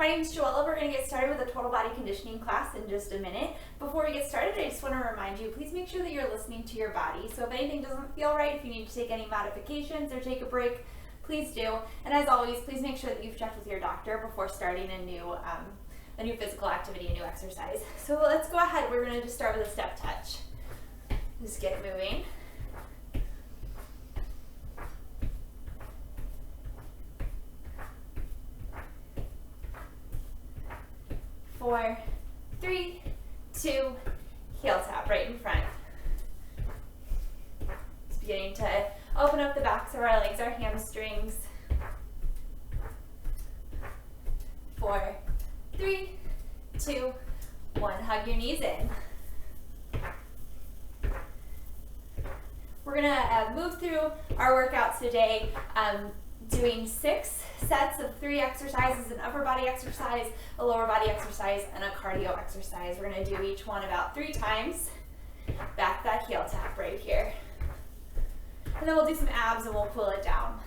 My name is Joella. We're going to get started with a total body conditioning class in just a minute. Before we get started, I just want to remind you, please make sure that you're listening to your body. So if anything doesn't feel right, if you need to take any modifications or take a break, please do. And as always, please make sure that you've checked with your doctor before starting a new physical activity, a new exercise. So let's go ahead. We're going to just start with a step touch. Just get moving. Four, three, two, heel tap right in front. Just beginning to open up the backs of our legs, our hamstrings. 4, 3, 2, 1. Hug your knees in. We're gonna move through our workouts today, doing 6 sets of 3 exercises, an upper body exercise, a lower body exercise, and a cardio exercise. We're gonna do each one about 3 times. Back that heel tap right here. And then we'll do some abs and we'll pull it down.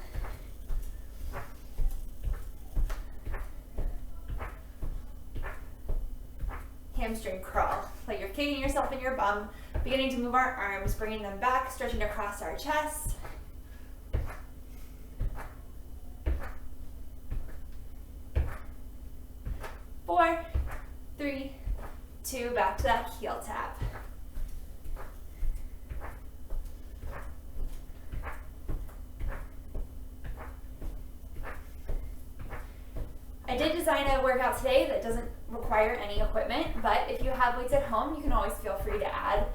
Hamstring curl, like you're kicking yourself in your bum, beginning to move our arms, bringing them back, stretching across our chest. 4, 3, 2, back to that heel tap. I did design a workout today that doesn't require any equipment, but if you have weights at home, you can always feel free to add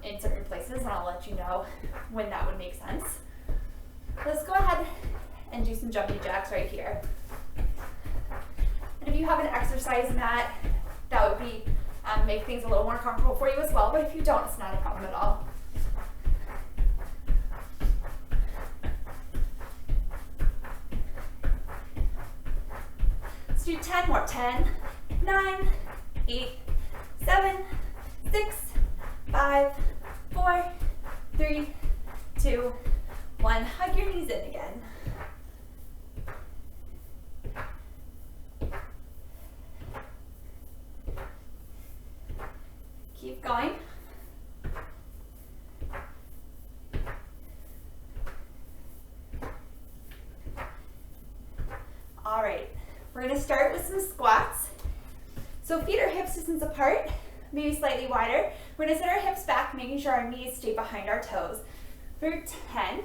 in certain places, and I'll let you know when that would make sense. Let's go ahead and do some jumping jacks right here. And if you have an exercise mat, that would be make things a little more comfortable for you as well, but if you don't, it's not a problem at all. Let's do 10 more. 10, 9, 8, 7, 6, 5, 4, 3, 2, 1. Hug your knees in again. Keep going. All right, we're going to start with some squats. So feet are hip distance apart, maybe slightly wider. We're going to set our hips back, making sure our knees stay behind our toes. For 10,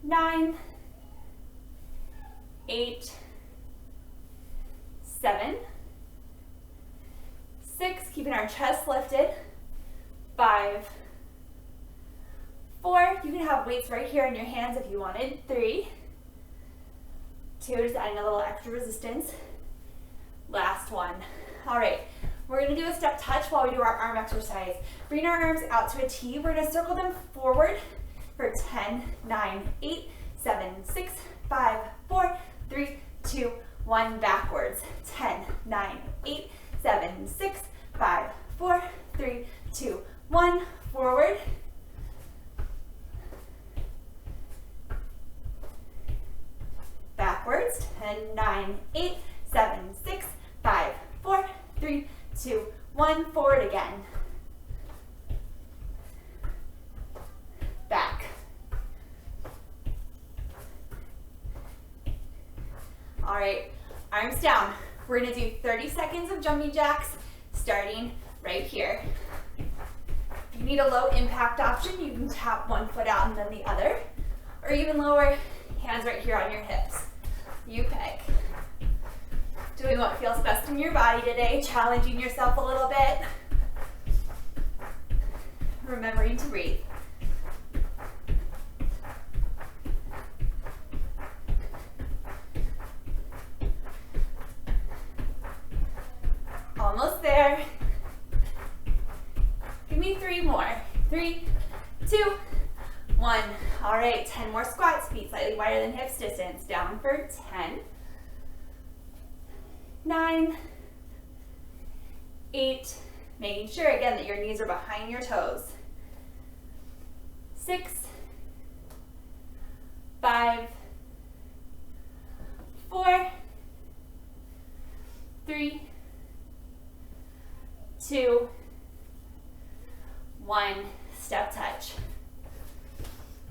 9, 8, 7, 6, keeping our chest lifted. 5, 4, you can have weights right here in your hands if you wanted. 3, 2, just adding a little extra resistance. Last one. All right, we're gonna do a step touch while we do our arm exercise. Bring our arms out to a T. We're gonna circle them forward for 10, 9, 8, 7, 6, 5, 4, 3, 2, 1, backwards. 10, 9, 8, 7, 6, 5, 4, 3, 2, 1, forward. Backwards. 10, 9, 8, 7, 6, 5, 4, 3, 2, 1, forward again. Back. All right, arms down. We're gonna do 30 seconds of jumping jacks, starting right here. If you need a low impact option, you can tap one foot out and then the other, or even lower, hands right here on your hips. You pick. Doing what feels best in your body today, challenging yourself a little bit. Remembering to breathe. Almost there. Give me 3 more. 3, 2, 1. All right, 10 more squats, feet slightly wider than hips distance. Down for 10, 9, 8, making sure again that your knees are behind your toes. 6, 5, 4, 2, 1, step touch.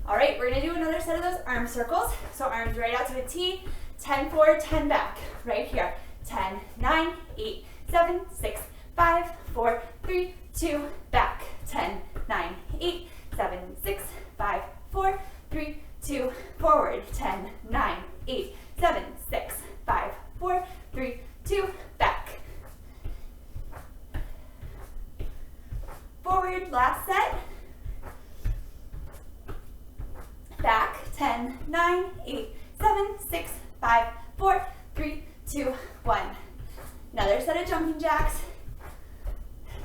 All right, we're gonna do another set of those arm circles. So arms right out to a T, 10 forward, 10 back, right here. 10, 9, 8, 7, 6, 5, 4, 3, 2, back. 10, 9, 8, 7, 6, 5, 4, 3, 2, forward. 10, 9, 8, 7, 6, 5, 4, 3, 2, back. Forward, last set. Back, 10, 9, 8, 7, 6, 5, 4, 3, 2, 1. Another set of jumping jacks,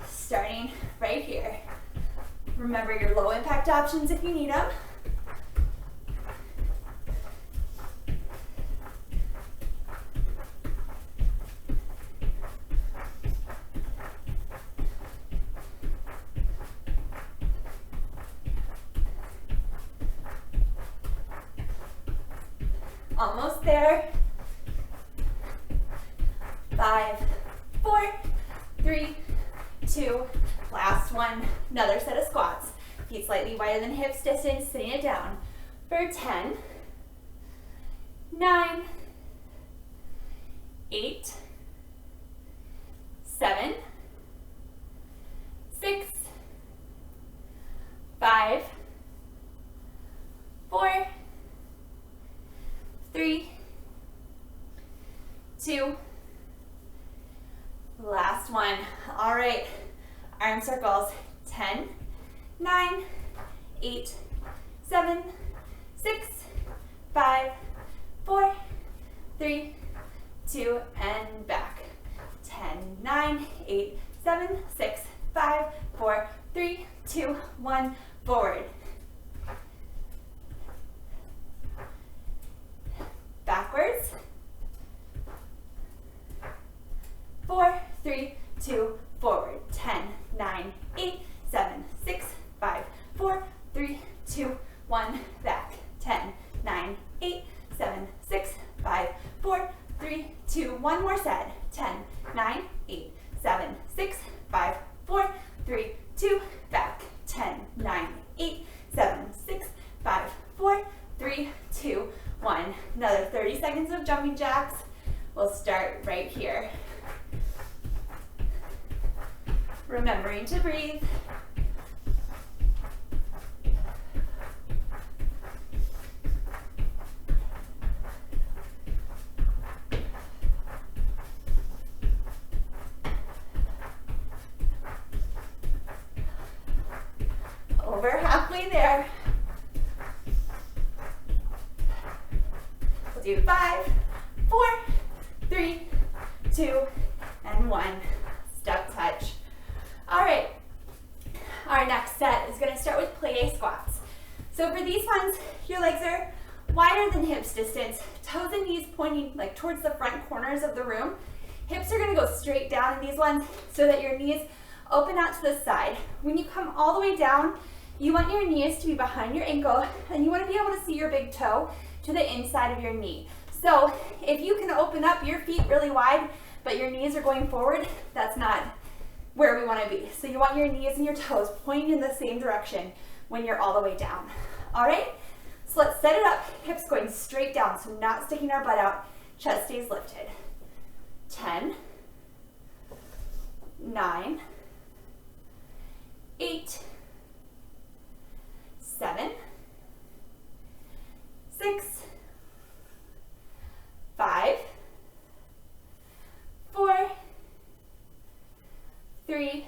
starting right here. Remember your low impact options if you need them. Almost there. 5, 4, 3, 2, last one. Another set of squats. Feet slightly wider than hips distance, sitting it down for 10, 9, 8, 7, 6, 5, 4, 3, 2, last one. All right, arm circles, 10, 9, 8, 7, 6, 5, 4, 3, 2, and back. 10, 9, 8, 7, 6, 5, 4, 3, 2, 1, forward. Backwards. 4, 3, 2, forward. 10, 9, 8, 7, 6, 5, 4, 3, 2, 1, back. 10, 9, 8, 7, 6, 5, 4, 3, 2, one more set. 10, 9, 8, 7, 6, 5, 4, 3, 2, back. 10, 9, 8, 7, 6, 5, 4, 3, 2, 1. Another 30 seconds of jumping jacks. We'll start right here. Remembering to breathe. Over halfway there. We'll do 5, 4, 3, 2, and 1. Step touch. All right, our next set is gonna start with plie squats. So for these ones, your legs are wider than hips distance, toes and knees pointing like towards the front corners of the room. Hips are gonna go straight down in these ones so that your knees open out to the side. When you come all the way down, you want your knees to be behind your ankle and you wanna be able to see your big toe to the inside of your knee. So if you can open up your feet really wide, but your knees are going forward, that's not where we want to be. So you want your knees and your toes pointing in the same direction when you're all the way down. All right, so let's set it up, hips going straight down, so not sticking our butt out, chest stays lifted. 10, 9, 8, 7, 6, 5, 4, 3,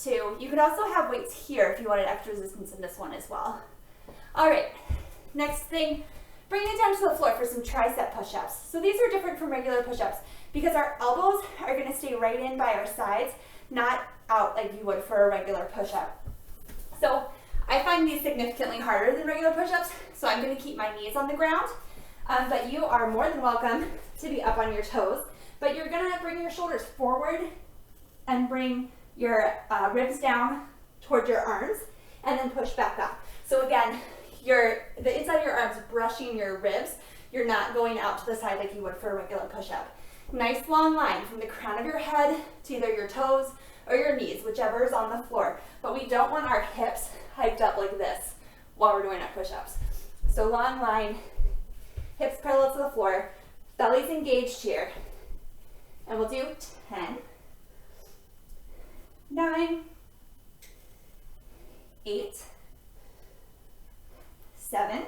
2. You could also have weights here if you wanted extra resistance in this one as well. All right, next thing, bring it down to the floor for some tricep push-ups. So these are different from regular push-ups because our elbows are gonna stay right in by our sides, not out like you would for a regular push-up. So I find these significantly harder than regular push-ups, so I'm gonna keep my knees on the ground, but you are more than welcome to be up on your toes. But you're gonna bring your shoulders forward and bring your ribs down towards your arms and then push back up. So again, the inside of your arms brushing your ribs. You're not going out to the side like you would for a regular push-up. Nice long line from the crown of your head to either your toes or your knees, whichever is on the floor. But we don't want our hips hiked up like this while we're doing our push-ups. So long line, hips parallel to the floor, belly's engaged here. And we'll do 10, 9, 8, 7,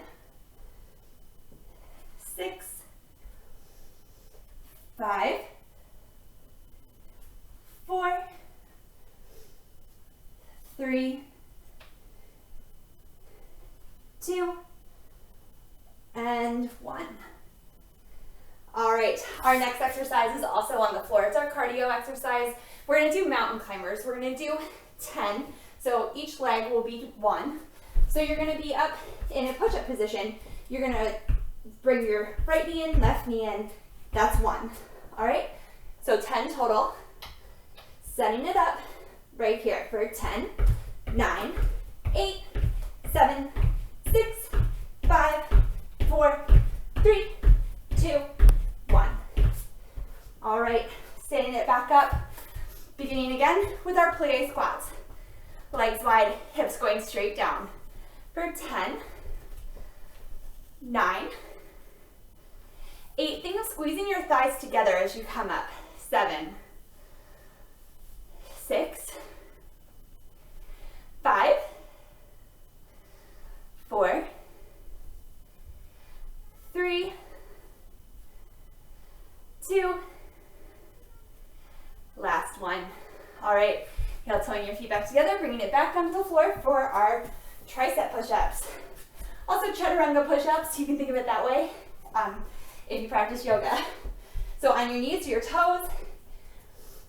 6, 5, 4, 3, 2, and 1. All right, our next exercise is also on the floor. It's our cardio exercise. We're gonna do mountain climbers. We're gonna do 10, so each leg will be 1. So you're gonna be up in a push-up position. You're gonna bring your right knee in, left knee in. That's 1, all right? So 10 total. Setting it up right here for 10, 9, 8, 7, 6, 5, 4, 3, 2, 1. All right, standing it back up, beginning again with our plie squats. Legs wide, hips going straight down. For 10, 9, 8, think of squeezing your thighs together as you come up. 7, 6, 5, 4, 3, 2, last one. All right, heel toeing your feet back together, bringing it back onto the floor for our tricep push-ups. Also chaturanga push-ups, you can think of it that way if you practice yoga. So on your knees to your toes,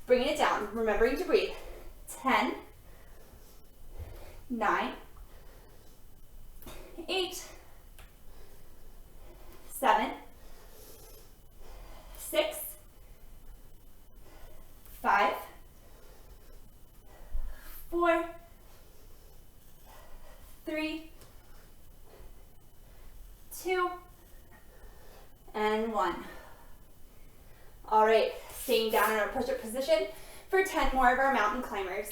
bringing it down, remembering to breathe. 10, 9, 8, 7, 6, 5, 4, 3, 2, and 1. All right, staying down in our push-up position for 10 more of our mountain climbers.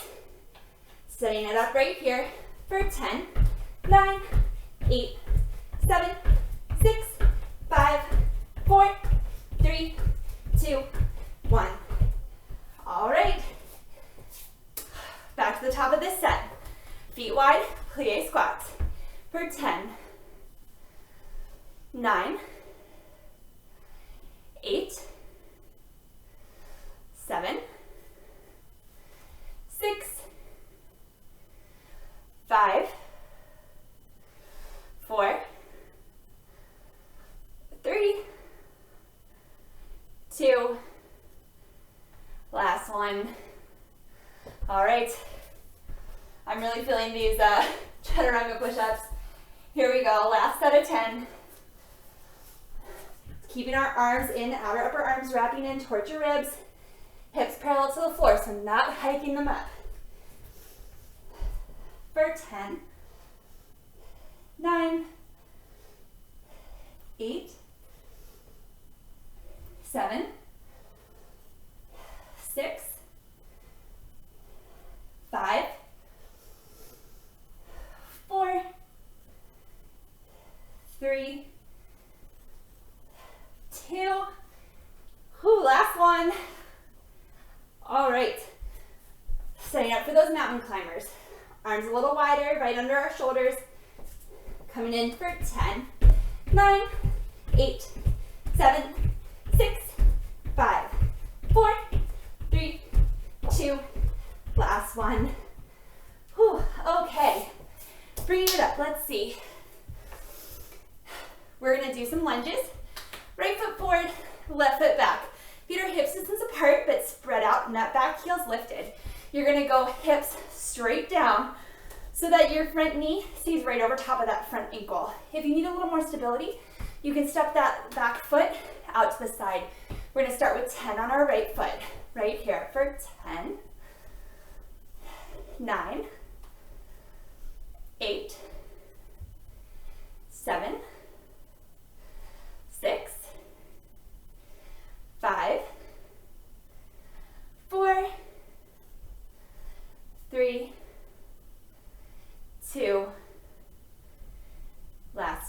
Setting it up right here for 10, 9, 8, 7, 6, 5, 4, 3, 2, 1. All right, back to the top of this set. Feet wide, plie squats for 10, 9, 8, 7, 6, 5, 4, 3, 2, last one. All right, I'm really feeling these chaturanga push-ups. Here we go, last set of 10. Keeping our arms in, outer upper arms wrapping in towards your ribs, hips parallel to the floor, so not hiking them up. For 10, 9, 8, 7, 6, 5, 4, 3, 2, last one. All right, setting up for those mountain climbers. Arms a little wider, right under our shoulders. Coming in for 10, 9, 8, 7, 6, 5, 4, 3, 2, last one. Whew, okay, bringing it up, let's see. We're gonna do some lunges. Right foot forward, left foot back. Feet are hip distance apart, but spread out, and that back heel's lifted. You're gonna go hips straight down so that your front knee stays right over top of that front ankle. If you need a little more stability, you can step that back foot out to the side. We're gonna start with 10 on our right foot, right here for 10, 9, 8, 7, 6, 5,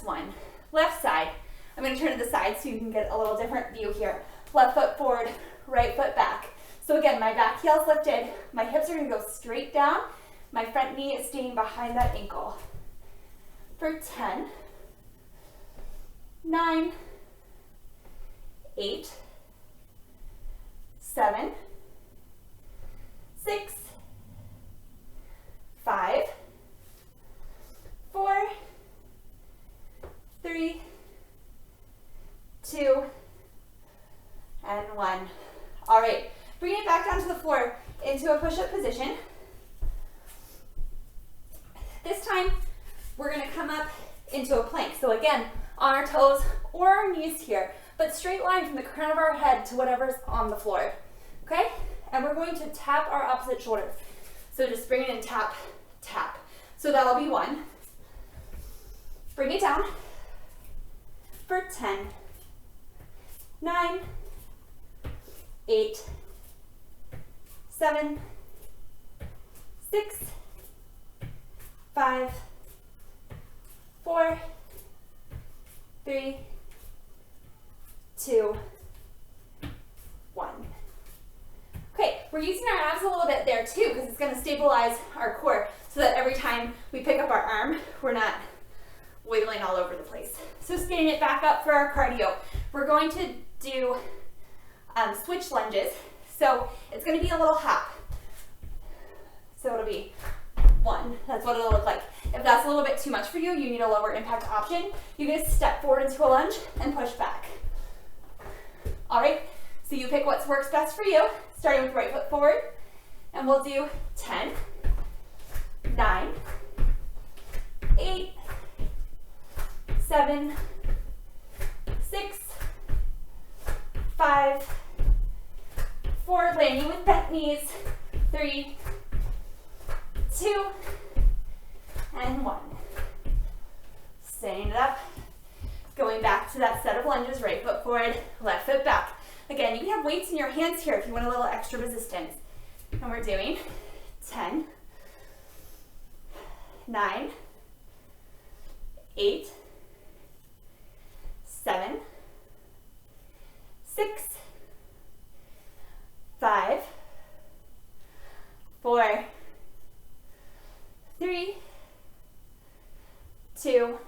one. Left side. I'm going to turn to the side so you can get a little different view here. Left foot forward, right foot back. So again, my back heel is lifted. My hips are going to go straight down. My front knee is staying behind that ankle. For 10, 9, 8, 7, 6, 5, 4, 3, 2, and 1. All right, bring it back down to the floor into a push-up position. This time, we're gonna come up into a plank. So again, on our toes or our knees here, but straight line from the crown of our head to whatever's on the floor, okay? And we're going to tap our opposite shoulder. So just bring it in, tap, tap. So that'll be 1. Bring it down for 10, 9, 8, 7, 6, 5, 4, 3, 2, 1. Okay, we're using our abs a little bit there too because it's going to stabilize our core so that every time we pick up our arm, we're not wiggling all over the place. So standing it back up for our cardio. We're going to do switch lunges. So it's going to be a little hop. So it'll be 1. That's what it'll look like. If that's a little bit too much for you, you need a lower impact option. You can step forward into a lunge and push back. All right, so you pick what works best for you, starting with right foot forward, and we'll do 10, 9, 8, 7, 6, 5, forward landing with bent knees, 3, 2, and 1. Staying it up. Going back to that set of lunges, right foot forward, left foot back. Again, you can have weights in your hands here if you want a little extra resistance. And we're doing 10, 9, 8, 7, 6, 5, 4, 3, 2,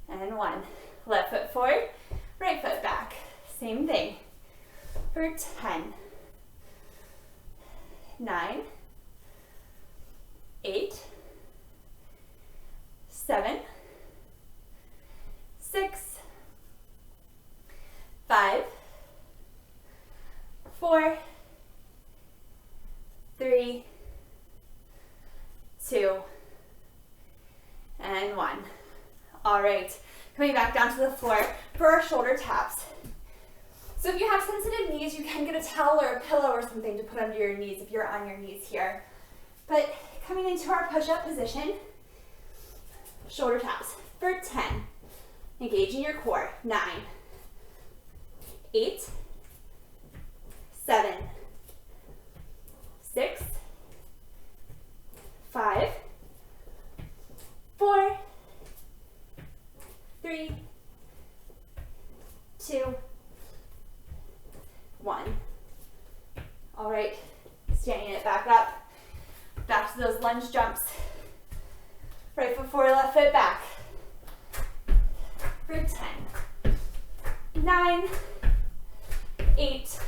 and 1. Left foot forward, right foot back. Same thing. For 10, 9, 8, 7, 6, 5, 4, 3, 2, and 1. All right, coming back down to the floor for our shoulder taps. So if you have sensitive knees, you can get a towel or a pillow or something to put under your knees if you're on your knees here. But coming into our push-up position, shoulder taps for 10. Engaging your core. 9, 8, 7, 6, 5, 4, 3, 2, 1. All right, standing it back up. Back to those lunge jumps. Right foot forward, left foot back. For 10, 9, 8,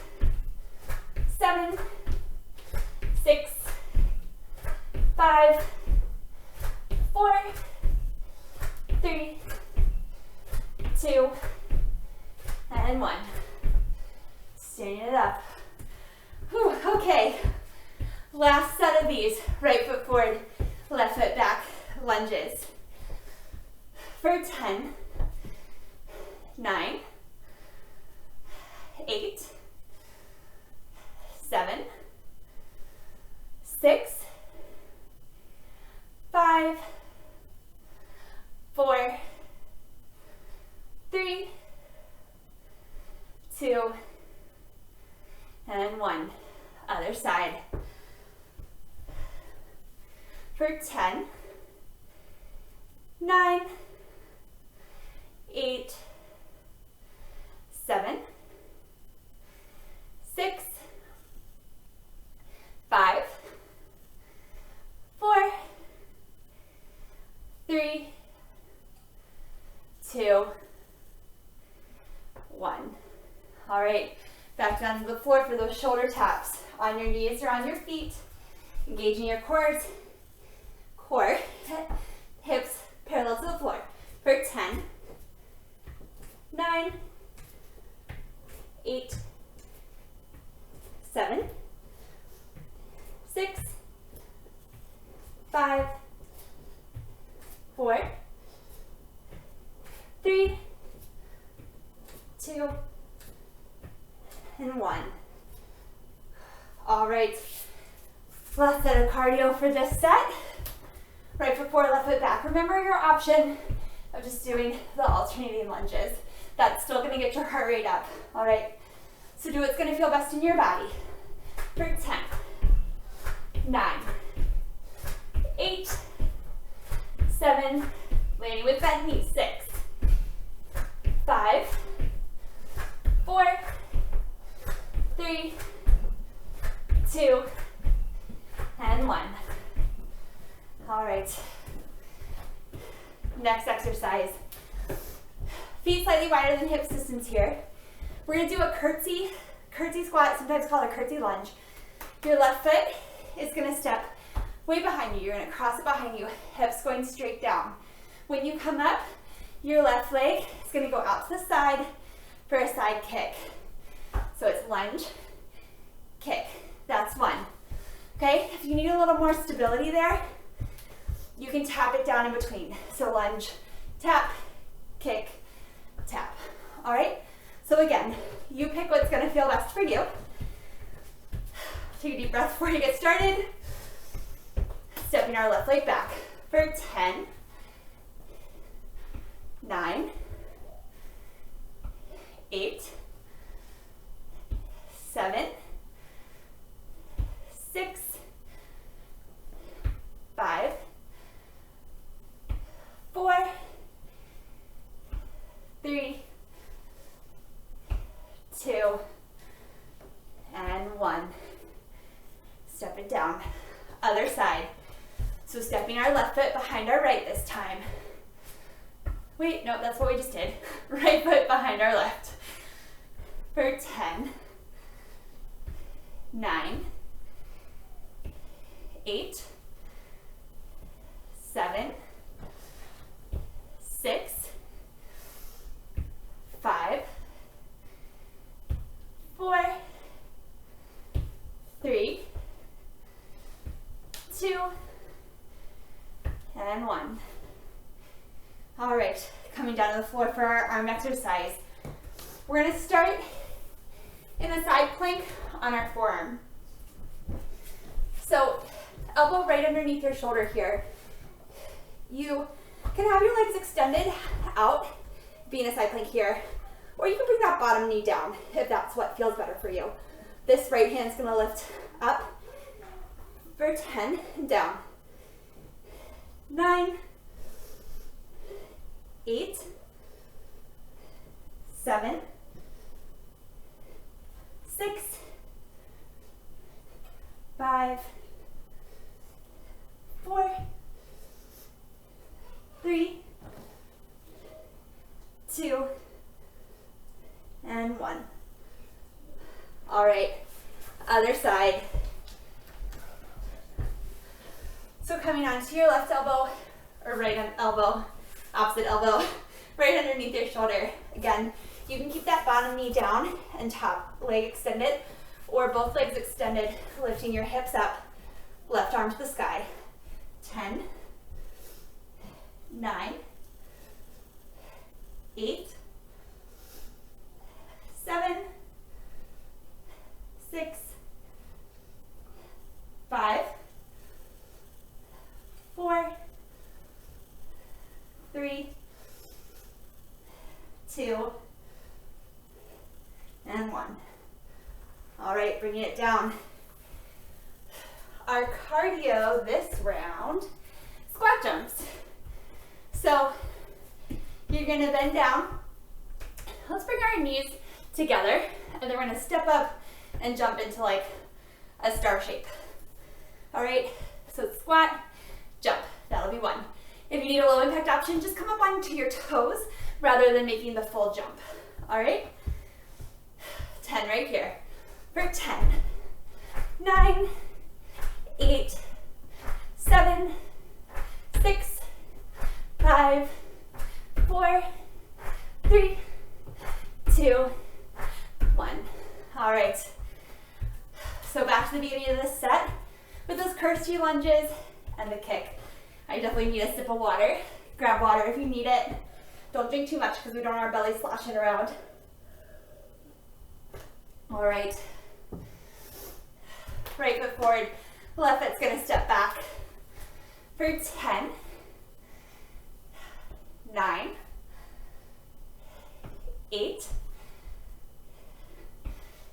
7, 6, 5, 4, 3, 2, and 1. Standing it up. Whew, okay, last set of these. Right foot forward, left foot back lunges. For 10, 9, 8, 7, 6, 5, 4, 3, 2, and 1. Other side. For 10, 9, 8, 7, 6, 5, 4, 3, 2, 1. All right, back down to the floor for those shoulder taps. On your knees or on your feet, engaging your core, hips parallel to the floor for 10, 9, 8, 7, 6, 5, 4, 3, 2, and 1. All right, last set of cardio for this set. Right foot forward, left foot back. Remember your option of just doing the alternating lunges. That's still gonna get your heart rate up, all right? So do what's gonna feel best in your body. For 10, 9, 8, 7, landing with bent knees, 6, 5, 4, 3, 2, and 1. All right. Next exercise. Feet slightly wider than hips distance here. We're gonna do a curtsy squat, sometimes called a curtsy lunge. Your left foot is gonna step way behind you. You're gonna cross it behind you, hips going straight down. When you come up, your left leg is gonna go out to the side for a side kick. So it's lunge, kick. That's 1. Okay, if you need a little more stability there, you can tap it down in between. So lunge, tap, kick, tap. All right? So again, you pick what's gonna feel best for you. Take a deep breath before you get started. Stepping our left leg back for 10, 9, 8, 7, 6, 5, 4, 3, 2, and 1. Step it down. Other side. So stepping our left foot behind our right this time. Wait, no, that's what we just did. Right foot behind our left. For 10, 9, 8, 7, 6, 5, 4, 3, 2, and 1. All right, coming down to the floor for our arm exercise. We're gonna start in a side plank on our forearm. So elbow right underneath your shoulder here. You can have your legs extended out, be in a side plank here, or you can bring that bottom knee down if that's what feels better for you. This right hand's gonna lift up for 10 and down. 9, 8, 7, 6, 5, 4, 3, 2, and 1. All right, other side. So coming onto your left elbow, or right elbow, opposite elbow, right underneath your shoulder. Again, you can keep that bottom knee down and top leg extended, or both legs extended, lifting your hips up, left arm to the sky. 10, 9, 8, 7, 6, 5, 4, 3, 2, and 1. All right, bringing it down. Our cardio this round, squat jumps. So You're gonna bend down. Let's bring our knees together, and then we're gonna step up and jump into like a star shape. All right, so squat, jump, that'll be 1. If you need a low impact option, just come up onto your toes rather than making the full jump. All right, 10 right here. For 10, 9, 8, 7, 6, 5, 4, 3, 2, 1. All right. So back to the beginning of this set with those curtsy lunges and the kick. I definitely need a sip of water. Grab water if you need it. Don't drink too much because we don't want our belly sloshing around. All right. Right foot forward, left foot's gonna step back. For 10, 9, 8,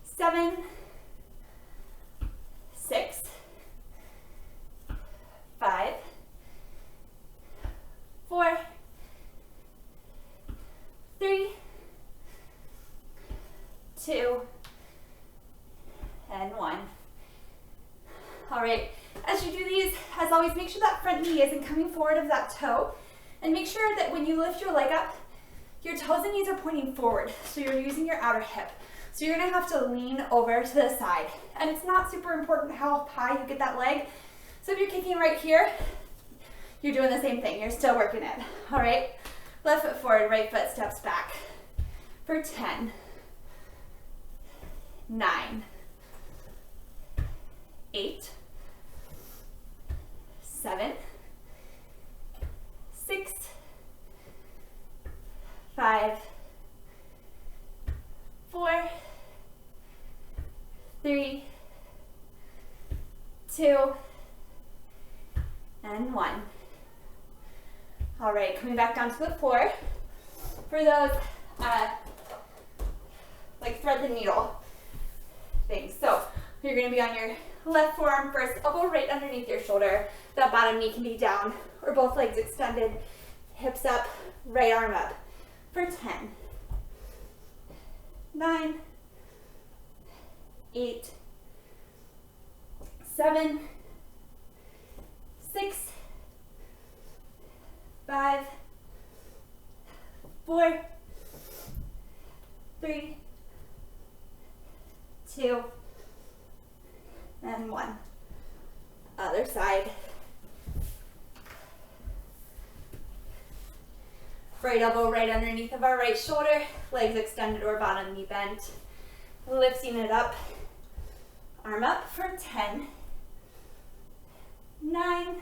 7, 6, 5, 4, 3, 2, and 1. All right, as you do these, as always, make sure that front knee isn't coming forward of that toe, and make sure that when you lift your leg up, your toes and knees are pointing forward, so you're using your outer hip. So you're gonna have to lean over to the side, and it's not super important how high you get that leg. So if you're kicking right here, you're doing the same thing, you're still working it. All right, left foot forward, right foot steps back. For 10, 9, 8, 7, 6, 5, 4, 3, 2, and 1. All right, coming back down to the floor. For those like thread the needle things. So you're gonna be on your left forearm first, elbow right underneath your shoulder. That bottom knee can be down or both legs extended, hips up, right arm up. For 10, 9, 8, 7, 6, 5, 4, 3, 2, and 1. Other side. Right elbow right underneath of our right shoulder, legs extended or bottom knee bent. Lifting it up, arm up for 10, 9,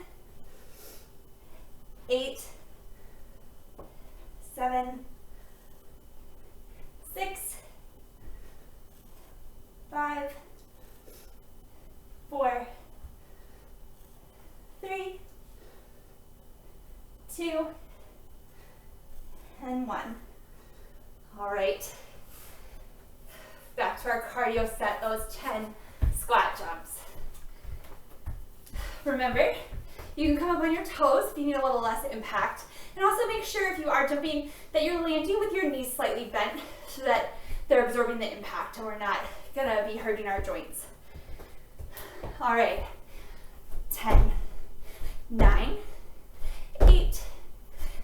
8, 7, 6, 5, 4, 3, 2, and 1. All right. Back to our cardio set, those 10 squat jumps. Remember, you can come up on your toes if you need a little less impact. And also make sure if you are jumping that you're landing with your knees slightly bent so that they're absorbing the impact and we're not gonna be hurting our joints. All right, 10, 9, 8,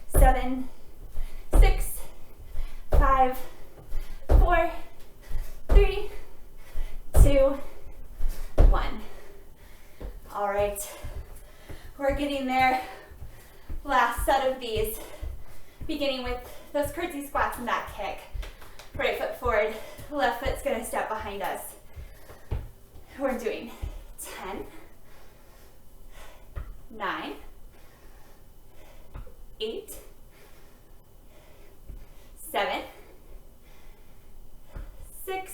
7, 6, 5, 4, 3, 2, 1. All right, we're getting there. Last set of these, beginning with those curtsy squats and that kick. Right foot forward, left foot's gonna step behind us. We're doing 10, 9, 8, 7, 6,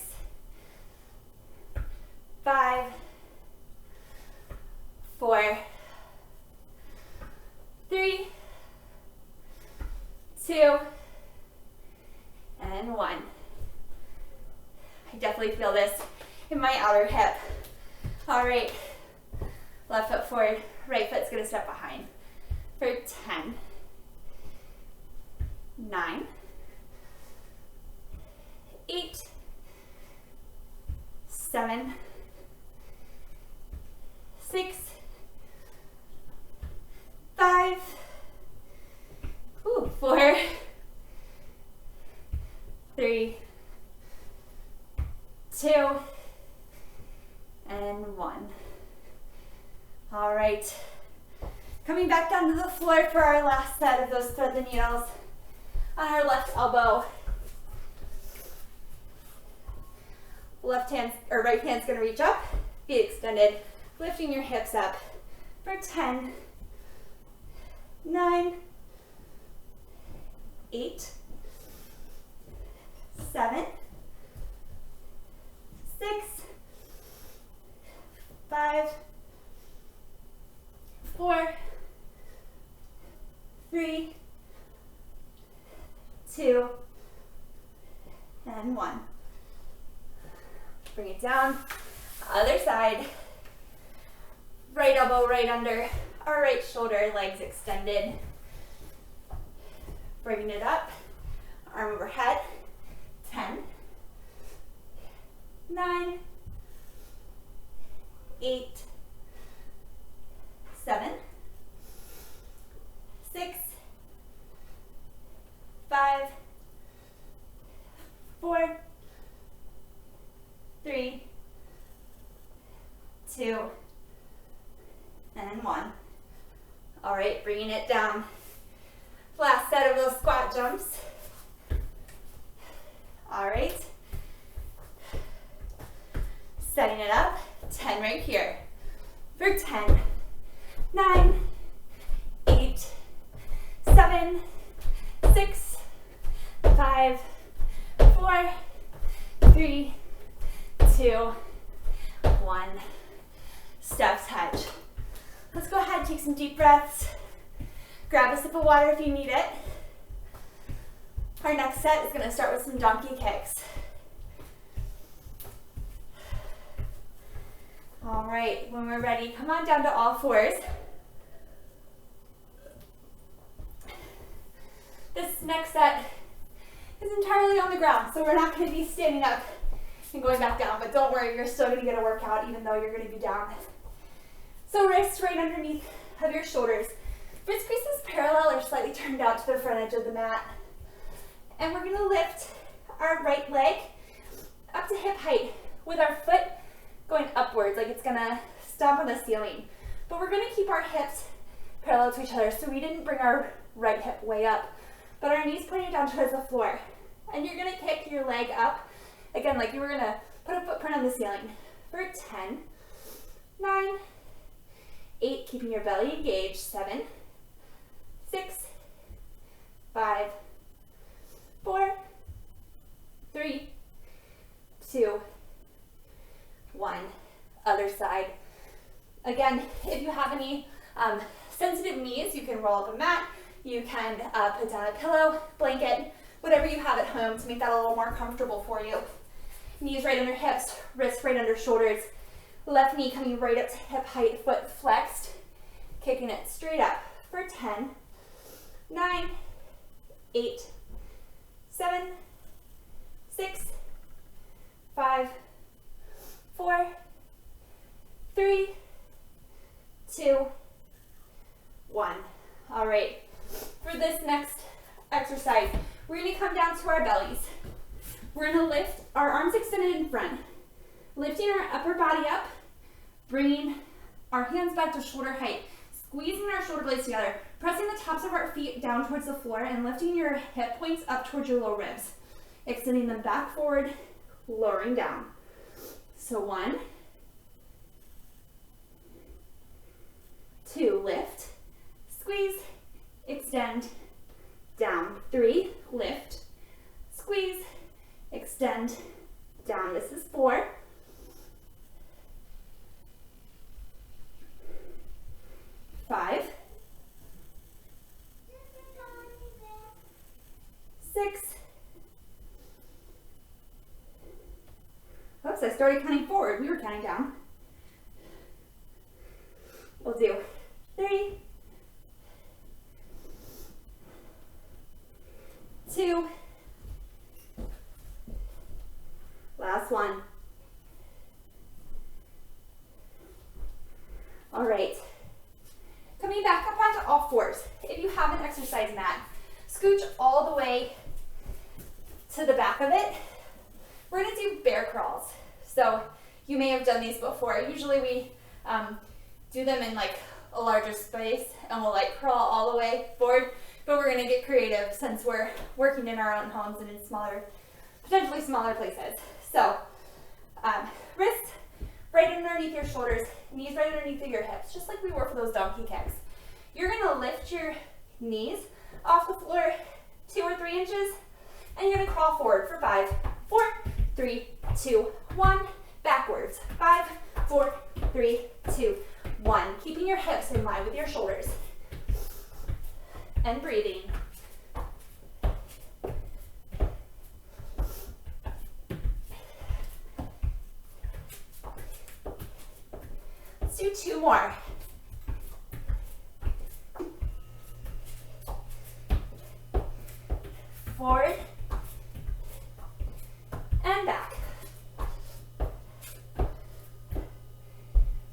5, 4, 3, 2, and 1. I definitely feel this in my outer hip. All right, left foot forward, right foot's gonna step behind. For 10, 9, 8, 7, 6, 5, 4, 3, 2, and 1. All right. Coming back down to the floor for our last set of those thread the needles on our left elbow. Left hand or right hand's gonna reach up, feet extended, lifting your hips up for 10, 9, 8, 7, 6, 5, 4, 3, 2, and 1. Bring it down. Other side. Right elbow right under our right shoulder, legs extended. Bringing it up. Arm overhead. 10, 9, 8, 7, 6, 5, 4, 3, 2, and 1. All right, bringing it down. Last set of those squat jumps. All right. Setting it up, 10 right here. For 10, 9, 8, 7, 6, 5, 4, 3, 2, 1. Step touch. Let's go ahead and take some deep breaths. Grab a sip of water if you need it. Our next set is going to start with some donkey kicks. All right, when we're ready, come on down to all fours. This next set is entirely on the ground, so we're not going to be standing up and going back down, but don't worry, you're still going to get a workout even though you're going to be down. So wrists right underneath of your shoulders. Wrist creases parallel or slightly turned out to the front edge of the mat. And we're going to lift our right leg up to hip height with our foot going upwards, like it's going to stomp on the ceiling. But we're going to keep our hips parallel to each other, so we didn't bring our right hip way up, but our knees pointing down towards the floor. And you're going to kick your leg up, again, like you were going to put a footprint on the ceiling. For 10, 9, 8, keeping your belly engaged, 7, 6, 5, 4, 3, 2, 1. Other side. Again, if you have any sensitive knees, you can roll up a mat. You can put down a pillow, blanket, whatever you have at home to make that a little more comfortable for you. Knees right under hips, wrists right under shoulders. Left knee coming right up to hip height, foot flexed, kicking it straight up for 10, 9, 8, 7, 6, 5, 4, 3, 2, 1. All right, for this next exercise, we're going to come down to our bellies. We're going to lift our arms extended in front, lifting our upper body up, bringing our hands back to shoulder height, squeezing our shoulder blades together, pressing the tops of our feet down towards the floor, and lifting your hip points up towards your low ribs, extending them back forward, lowering down. So 1, 2, lift, squeeze, extend, down. 3, lift, squeeze, extend, down. This is 4. 5, 6. Oops, I started counting forward. We were counting down. We'll do 3, last one. All right. Coming back up onto all fours. If you have an exercise mat, scooch all the way to the back of it. We're gonna do bear crawls. So you may have done these before. Usually we do them in like a larger space and we'll like crawl all the way forward, but we're gonna get creative since we're working in our own homes and in smaller, potentially smaller places. So wrists right underneath your shoulders, knees right underneath your hips, just like we were for those donkey kicks. You're gonna lift your knees off the floor 2 or 3 inches, and you're gonna crawl forward for 5, 4, 3, 2, 1, backwards. 5, 4, 3, 2, 1. Keeping your hips in line with your shoulders. And breathing. Let's do 2 more. Forward and back.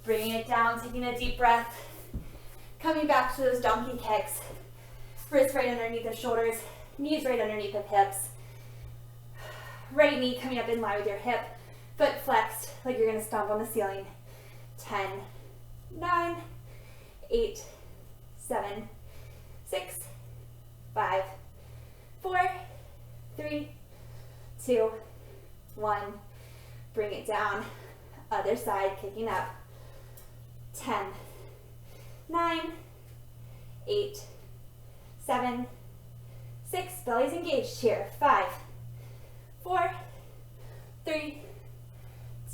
Bringing it down, taking a deep breath. Coming back to those donkey kicks. Wrists right underneath the shoulders, knees right underneath the hips. Right knee coming up in line with your hip, foot flexed like you're gonna stomp on the ceiling. 10, 9, 8, 7, 6, 5, 4, 3, 2, 1. Bring it down. Other side, kicking up. 10, 9, 8, 7, 6. Belly's engaged here. 5, 4, 3,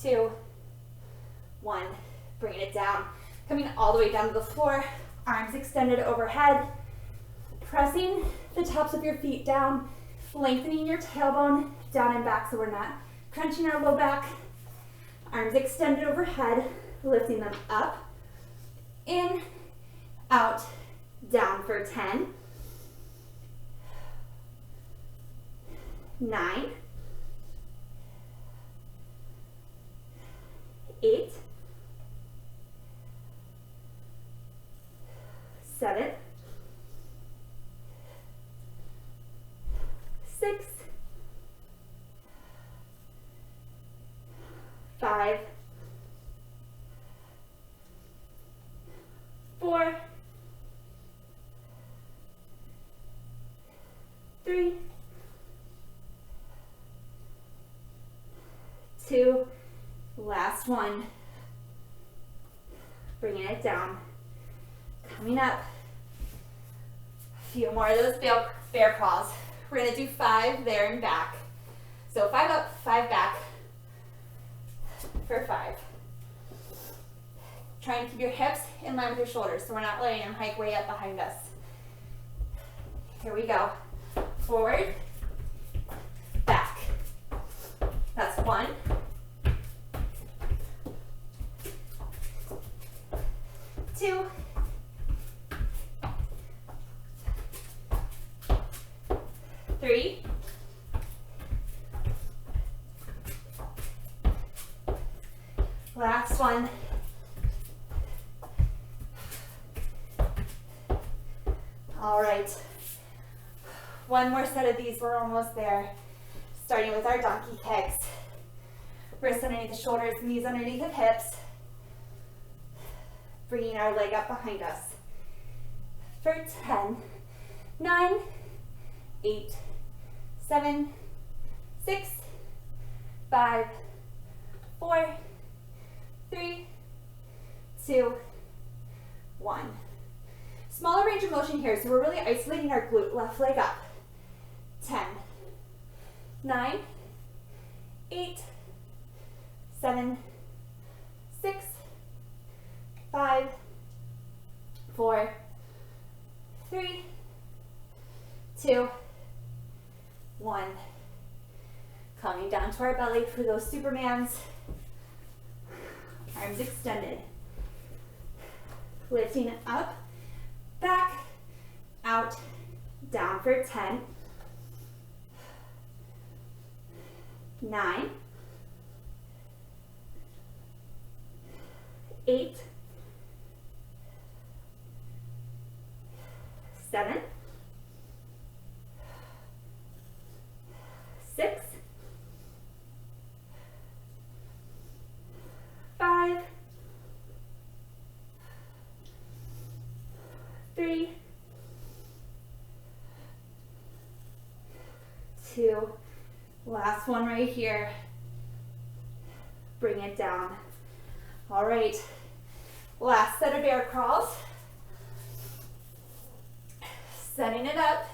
2, 1. Bringing it down. Coming all the way down to the floor. Arms extended overhead. Pressing the tops of your feet down, lengthening your tailbone down and back so we're not crunching our low back. Arms extended overhead, lifting them up, in, out, down for 10, 9, 8, 7, 6, 5, 4, 3, 2, last one. Bringing it down. Coming up. A few more of those bear crawls. We're gonna do 5 there and back. So 5 up, 5 back for 5. Try and keep your hips in line with your shoulders so we're not letting them hike way up behind us. Here we go. Forward, back. That's 1. 2. 3. 1. All right. One more set of these, we're almost there. Starting with our donkey kicks. Wrists underneath the shoulders, knees underneath the hips. Bringing our leg up behind us. For 10, 9, 8, 7, 6, 5, 4, 3, 2, 1. Smaller range of motion here, so we're really isolating our glute, left leg up. 10, 9, 8, 7, 6, 5, 4, 3, 2, 1. Coming down to our belly for those Supermans. Arms extended. Lifting up, back, out, down for 10, 9, 8, 7, 6, 5, 3, 2, last one right here. Bring it down. All right, last set of bear crawls. Setting it up.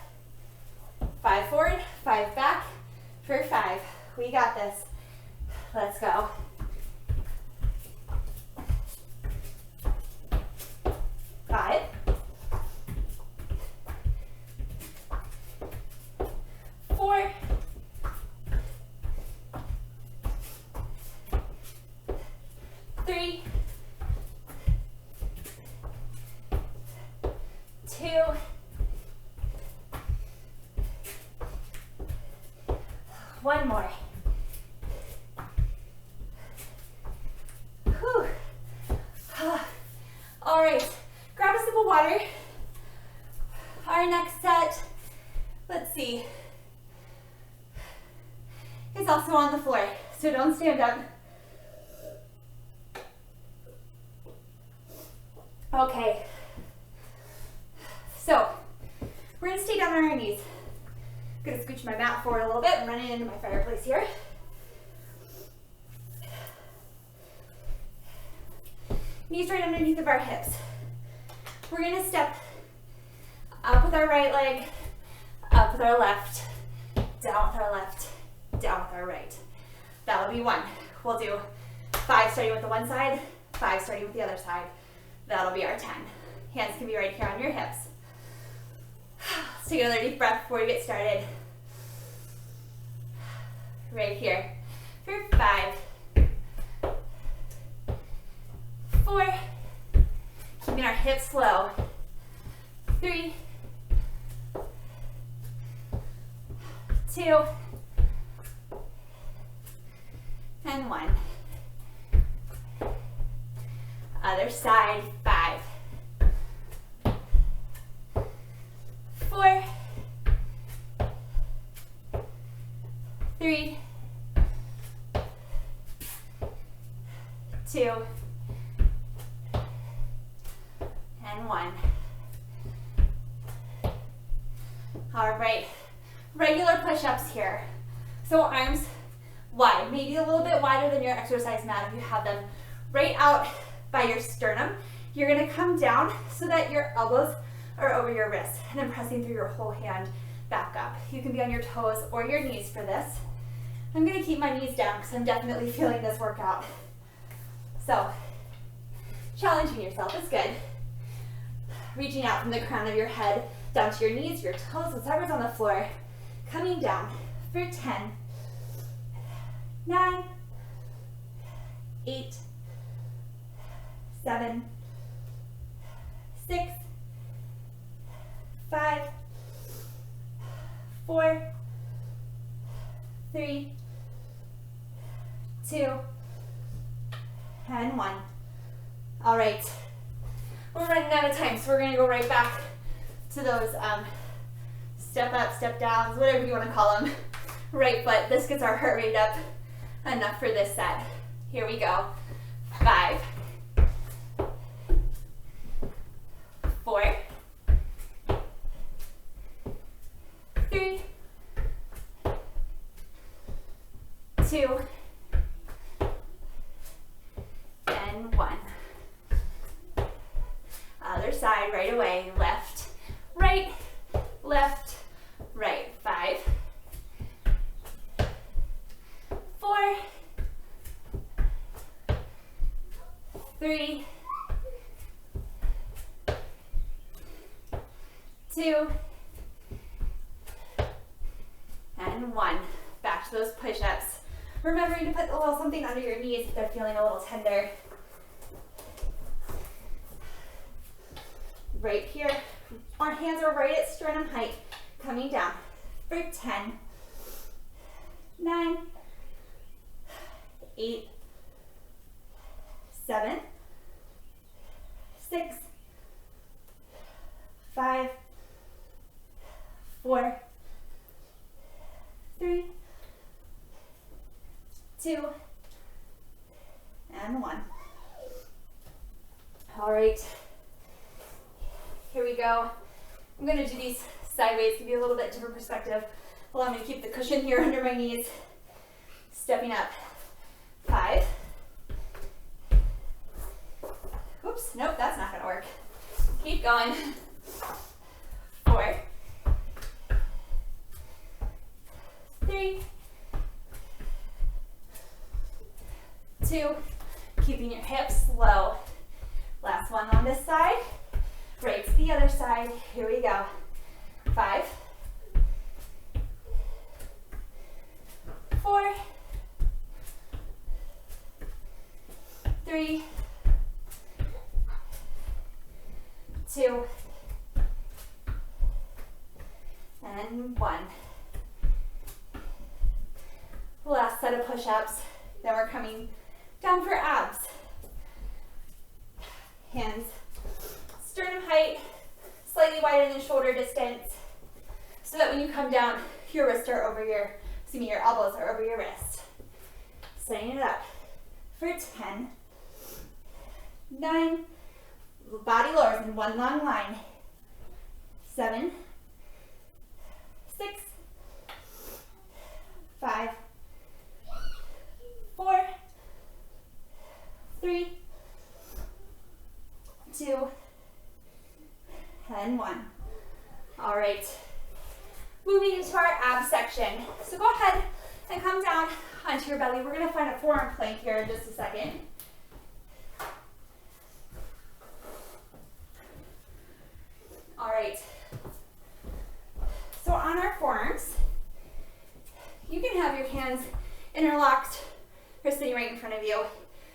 5 forward, 5 back for 5. We got this. Let's go. 5, 4, 3, 2, 1 more. Whew. All right, grab a sip of water. Our next set, let's see, is also on the floor, so don't stand up. Okay, so we're gonna stay down on our knees. I'm gonna scooch my mat forward a little bit and run it into my fireplace here. Knees right underneath of our hips. We're gonna step up with our right leg, up with our left, down with our left, down with our right. That'll be 1. We'll do 5 starting with the one side, 5 starting with the other side. That'll be our 10. Hands can be right here on your hips. Let's take another deep breath before we get started. Right here for 5, 4, keeping our hips low, 3, 2, and 1. Other side, 5, 4, 3, 2, and 1. All right, regular push-ups here. So arms wide, maybe a little bit wider than your exercise mat if you have them, right out by your sternum. You're gonna come down so that your elbows are over your wrists and then pressing through your whole hand back up. You can be on your toes or your knees for this. I'm gonna keep my knees down because I'm definitely feeling this workout. So, challenging yourself is good. Reaching out from the crown of your head down to your knees, your toes, whatever's on the floor. Coming down for 10, 9, 8, 7, 6, 5, 4, 3, 2, and 1. All right, we're running out of time, so we're gonna go right back to those step up, step downs, whatever you wanna call them. Right foot, this gets our heart rate up enough for this set. Here we go. 5, 4, 3, 2, and 1. Other side right away. Left, right, left, right. 5, 4, 3, 2, and 1. Back to those push-ups. Remembering to put a little something under your knees if they're feeling a little tender. Right here, our hands are right at sternum height, coming down for 10, 9, 8, 7, 6, 5, 4, 3, 2, and 1. All right, here we go. I'm going to do these sideways, give you a little bit different perspective. Allow me to keep the cushion here under my knees. Stepping up. 5. Oops, nope, that's not going to work. Keep going. 4, 3, 2, keeping your hips low. Last one on this side. Right to the other side. Here we go. 5, 4, 3, 2, and 1. Last set of push-ups. Then we're coming down for abs. Hands sternum height, slightly wider than shoulder distance, so that when you come down, your wrists are over your, your elbows are over your wrist. Setting it up for 10, 9, body lowers in one long line, 7, 6, 5, 4, 3, 2, and 1. All right, moving into our ab section. So go ahead and come down onto your belly. We're going to find a forearm plank here in just a second. All right, so on our forearms, you can have your hands interlocked or sitting right in front of you,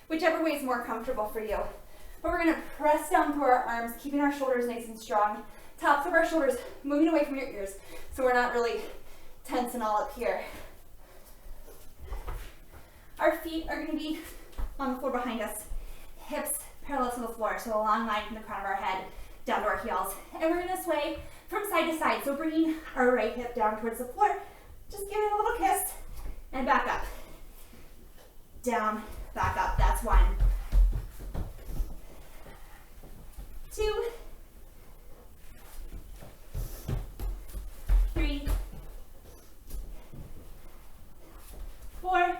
whichever way is more comfortable for you. But we're going to press down through our arms, keeping our shoulders nice and strong. Tops of our shoulders moving away from your ears, so we're not really tense and all up here. Our feet are going to be on the floor behind us, hips parallel to the floor, so a long line from the crown of our head down to our heels. And we're going to sway from side to side, so bringing our right hip down towards the floor, just give it a little kiss, and back up. Down, back up, that's 1. 2, 3, 4,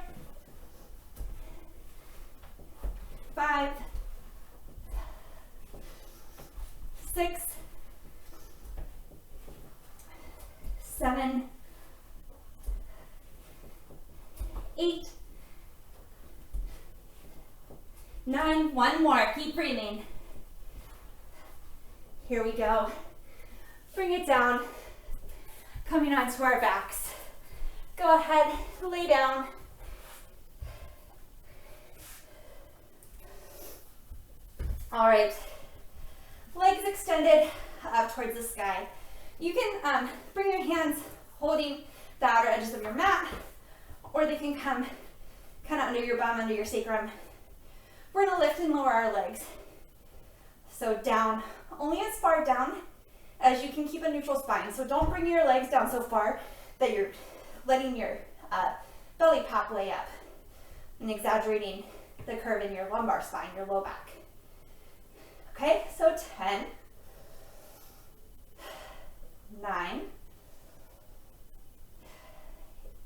5, 6, 7, 8, 9, 1 more, keep breathing. Here we go. Bring it down, coming onto our backs. Go ahead, lay down. All right, legs extended up towards the sky. You can bring your hands holding the outer edges of your mat, or they can come kind of under your bum, under your sacrum. We're gonna lift and lower our legs. So down, only as far down as you can keep a neutral spine. So don't bring your legs down so far that you're letting your belly pop lay up and exaggerating the curve in your lumbar spine, your low back. Okay, so 10, 9,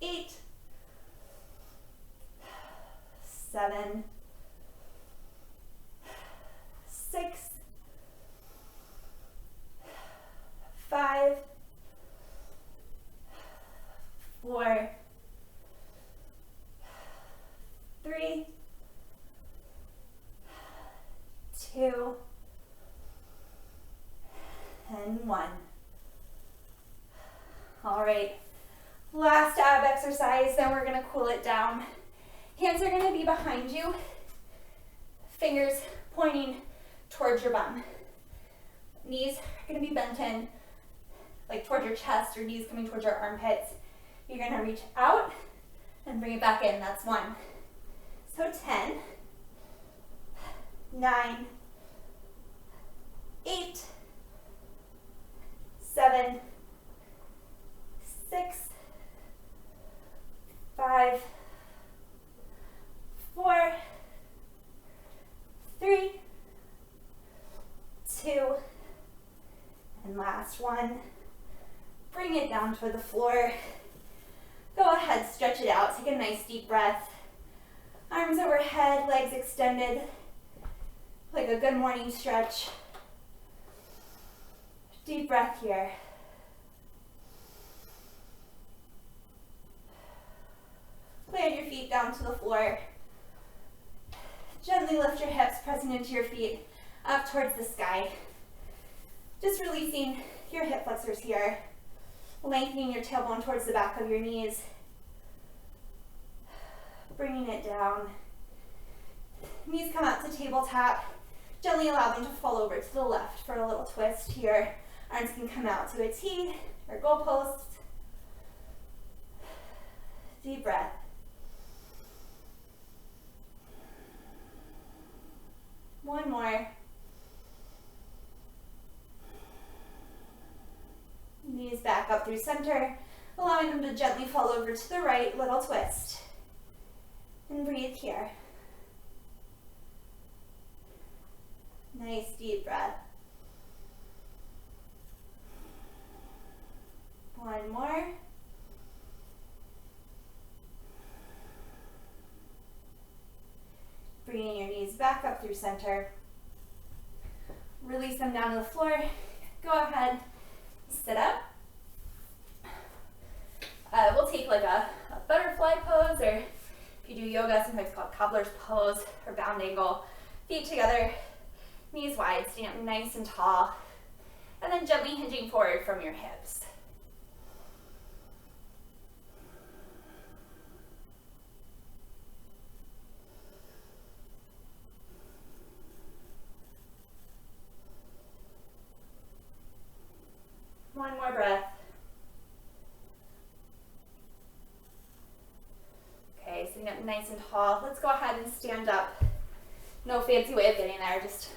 8, 7, 6, 5, 4, 3, 2, and 1. All right, last ab exercise, then we're gonna cool it down. Hands are gonna be behind you, fingers pointing towards your bum. Knees are gonna be bent in, like towards your chest, your knees coming towards your armpits. You're gonna reach out and bring it back in, that's 1. So 10, 9, 8, 7, 6, 5, 4, 3, 2, and last one. Bring it down toward the floor. Go ahead, stretch it out. Take a nice deep breath. Arms overhead, legs extended, like a good morning stretch. Deep breath here. Plant your feet down to the floor. Gently lift your hips, pressing into your feet up towards the sky. Just releasing your hip flexors here. Lengthening your tailbone towards the back of your knees. Bringing it down. Knees come out to tabletop. Gently allow them to fall over to the left for a little twist here. Arms can come out to a T or goalpost. Deep breath. One more. Knees back up through center, allowing them to gently fall over to the right, little twist. And breathe here. Nice deep breath. One more. Bringing your knees back up through center. Release them down to the floor. Go ahead, sit up. We'll take like a butterfly pose, or if you do yoga, sometimes called cobbler's pose or bound angle. Feet together, knees wide, stand up nice and tall, and then gently hinging forward from your hips. One more breath. Okay, sitting up nice and tall. Let's go ahead and stand up. No fancy way of getting there, just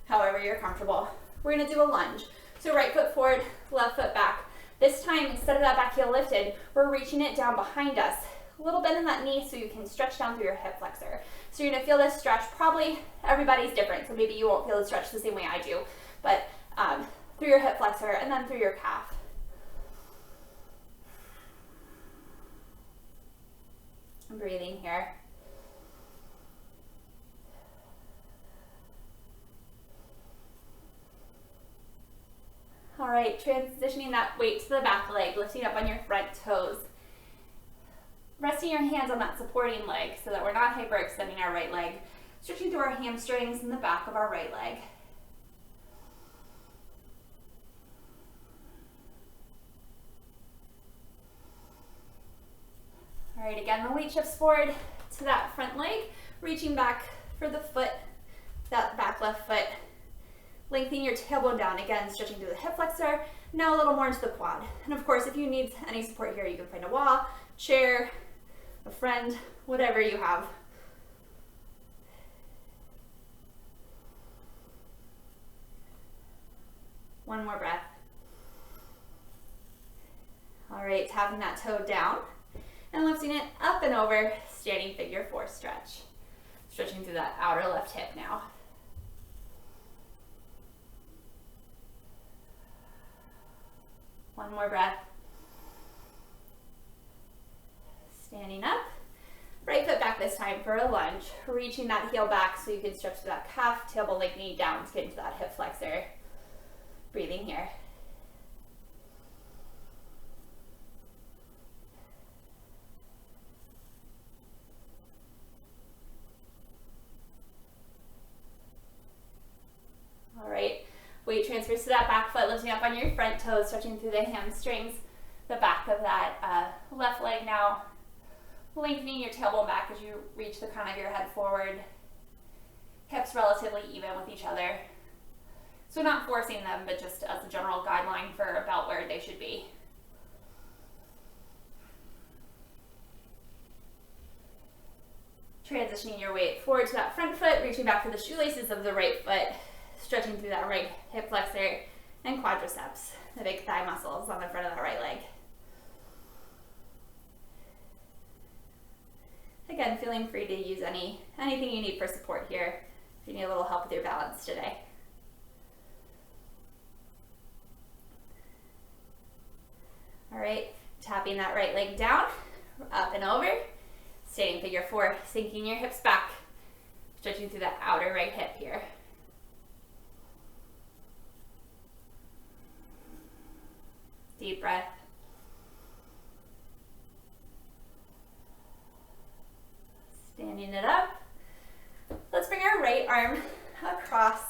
however you're comfortable. We're gonna do a lunge. So right foot forward, left foot back. This time, instead of that back heel lifted, we're reaching it down behind us. A little bit in that knee so you can stretch down through your hip flexor. So you're gonna feel this stretch. Probably everybody's different, so maybe you won't feel the stretch the same way I do, but through your hip flexor and then through your calf. I'm breathing here. All right, transitioning that weight to the back leg, lifting up on your front toes. Resting your hands on that supporting leg so that we're not hyperextending our right leg. Stretching through our hamstrings and the back of our right leg. All right, again, the weight shifts forward to that front leg, reaching back for the foot, that back left foot. Lengthening your tailbone down, again, stretching through the hip flexor, now a little more into the quad. And of course, if you need any support here, you can find a wall, chair, a friend, whatever you have. One more breath. All right, tapping that toe down and lifting it up and over, standing figure four stretch. Stretching through that outer left hip now. One more breath. Standing up. Right foot back this time for a lunge. Reaching that heel back so you can stretch to that calf, tailbone lengthening down to get into that hip flexor. Breathing here. All right, weight transfers to that back foot, lifting up on your front toes, stretching through the hamstrings, the back of that left leg now. Lengthening your tailbone back as you reach the crown of your head forward. Hips relatively even with each other. So not forcing them, but just as a general guideline for about where they should be. Transitioning your weight forward to that front foot, reaching back for the shoelaces of the right foot. stretching through that right hip flexor and quadriceps, the big thigh muscles on the front of that right leg. Again, feeling free to use anything you need for support here if you need a little help with your balance today. All right, tapping that right leg down, up and over, staying figure 4, sinking your hips back, stretching through that outer right hip here. Deep breath. Standing it up. Let's bring our right arm across.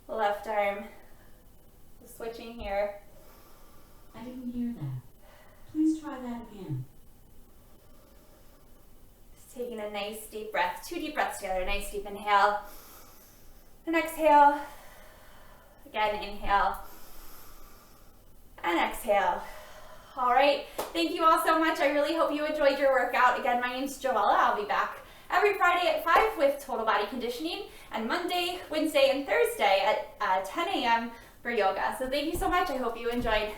Left arm. Switching here. I didn't hear that. Please try that again. Just taking a nice deep breath. 2 deep breaths together. Nice deep inhale. And exhale. Again, inhale. And exhale. All right. Thank you all so much. I really hope you enjoyed your workout. Again, my name's Joella. I'll be back every Friday at 5 with total body conditioning, and Monday, Wednesday, and Thursday at 10 a.m. for yoga. So thank you so much. I hope you enjoyed.